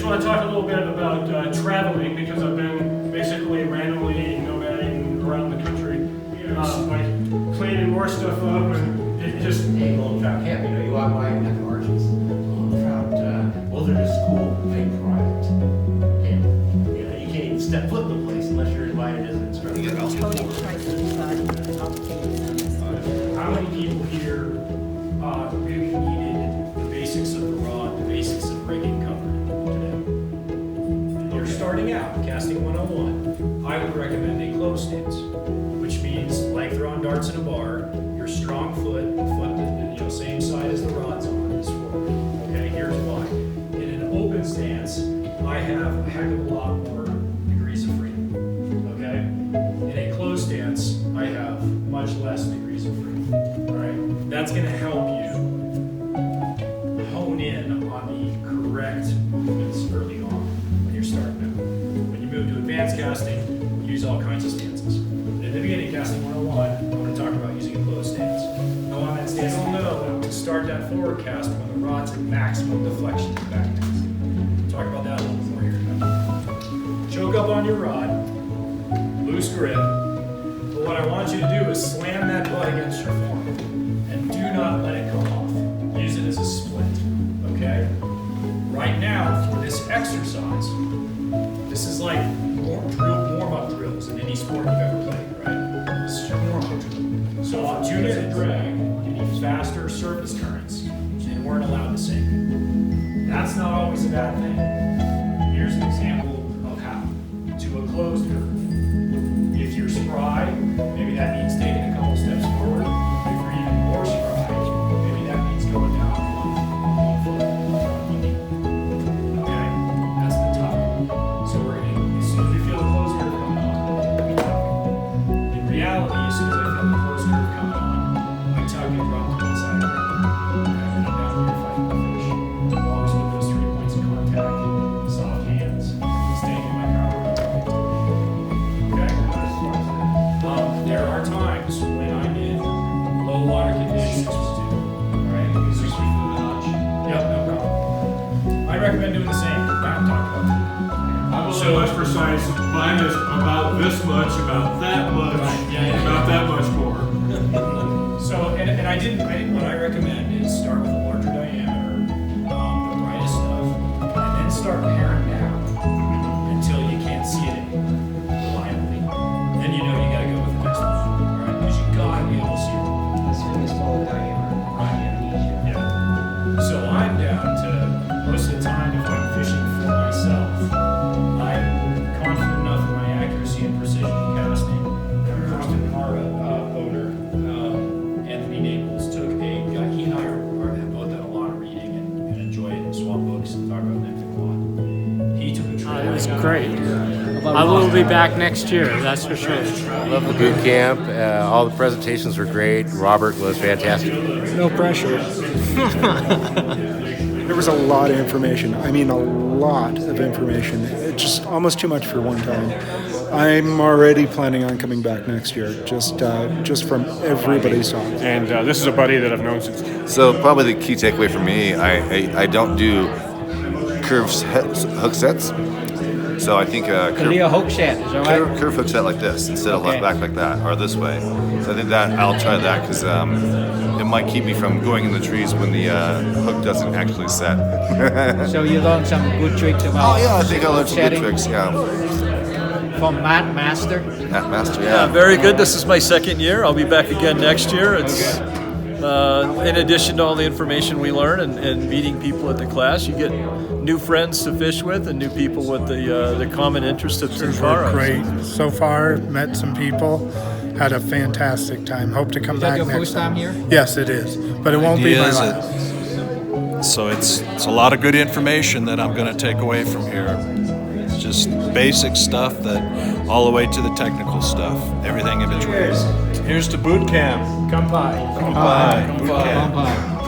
just want to talk a little bit about traveling, because I've been basically randomly nomading around the country, like cleaning more stuff up, and it just... Hey, Golden Trout Camp, you know, you walk by and at the margins. Golden Trout Wilderness School, a private camp. You know, you can't even step foot in the place unless you're invited as an instructor. How many people here really needed the basics of the rod, the basics of rigging covered today? You're starting out, casting 101. I would recommend a closed stance, which means like throwing darts in a bar. Your strong foot that, same side as the rod's on is forward. Okay, here's why. In an open stance, I have a heck of a lot more degrees of freedom. Okay? In a closed stance, I have much less degrees of freedom. All right? That's going to help you hone in on the correct movements early on when you're starting out. When you move to advanced casting, use all kinds of stances. But in the beginning, casting 101, I'm going to talk about using a closed stance. Now on that stance, you'll know to start that forward cast when the rod's at maximum deflection to back cast. Talk about that a little more here. Choke up on your rod, loose grip, but what I want you to do is slam that butt against your form, and do not let it come off. Use it as a split, okay? Right now, for this exercise, this is like warm-up drills in any sport you've ever played, right? This is your warm-up drill. So on unit and drag, you need faster surface currents, and weren't allowed to sink. That's not always a bad thing. Here's an example of how. To a closed curve. If you're spry, maybe that means taking a couple steps forward. If you're even more spry, maybe that means going down one foot. Okay? That's the top. So we're going to, as soon as we feel the closed curve coming on, we tuck. In reality, as soon as I feel the closed curve coming on, I tuck and drop to one side. Okay? And I'm down here fighting the fish. Always with those 3 points of contact, soft hands, staying in my power. Okay? There are times when I'm in low water conditions too. Alright? Yep, no problem. I recommend doing the same. Matt talked about that. I'm a little much precise. Mine is about this much, about that much, about that much more. So, and I didn't, what I recommend is start with a larger diameter, the brightest stuff, and then start paring down until you can't see it anymore reliably. Then you know you gotta go with the next one, right? Because you gotta be able to see it. That's really small diameter. Yeah. So I'm down to, most of the time, if I'm fishing for myself, I'm confident enough in my accuracy and precision in casting. Tenkara owner, Anthony Naples, took he and I have both done a lot of reading and enjoyed and swap books and talk about Memphis a lot. He took a trip. It was great. I will be back next year, that's for sure. Love the boot camp. All the presentations were great. Robert was fantastic. No pressure. There was a lot of information. I mean, a lot of information. It's just almost too much for one time. I'm already planning on coming back next year, just from everybody's talk. And this is a buddy that I've known since. So probably the key takeaway for me, I don't do curved hook sets. So I think It'll be a hook set, is that right? curve hook set like this instead of back like that, or this way. So I think that I'll try that because it might keep me from going in the trees when the hook doesn't actually set. So you learned some good tricks about I think I learned some good setting tricks, yeah. from Matt Master. Matt Master, yeah. Very good. This is my second year. I'll be back again next year. It's in addition to all the information we learn and meeting people at the class, you get new friends to fish with and new people with the common interest of Tenkara. Great. So far, met some people, had a fantastic time. Hope to come Is that back your next first time here? Yes, it is, but it won't be my last. So it's a lot of good information that I'm going to take away from here. It's just basic stuff that all the way to the technical stuff, everything in between. Here's to boot camp. Come by. Come by. Boot camp. Come by.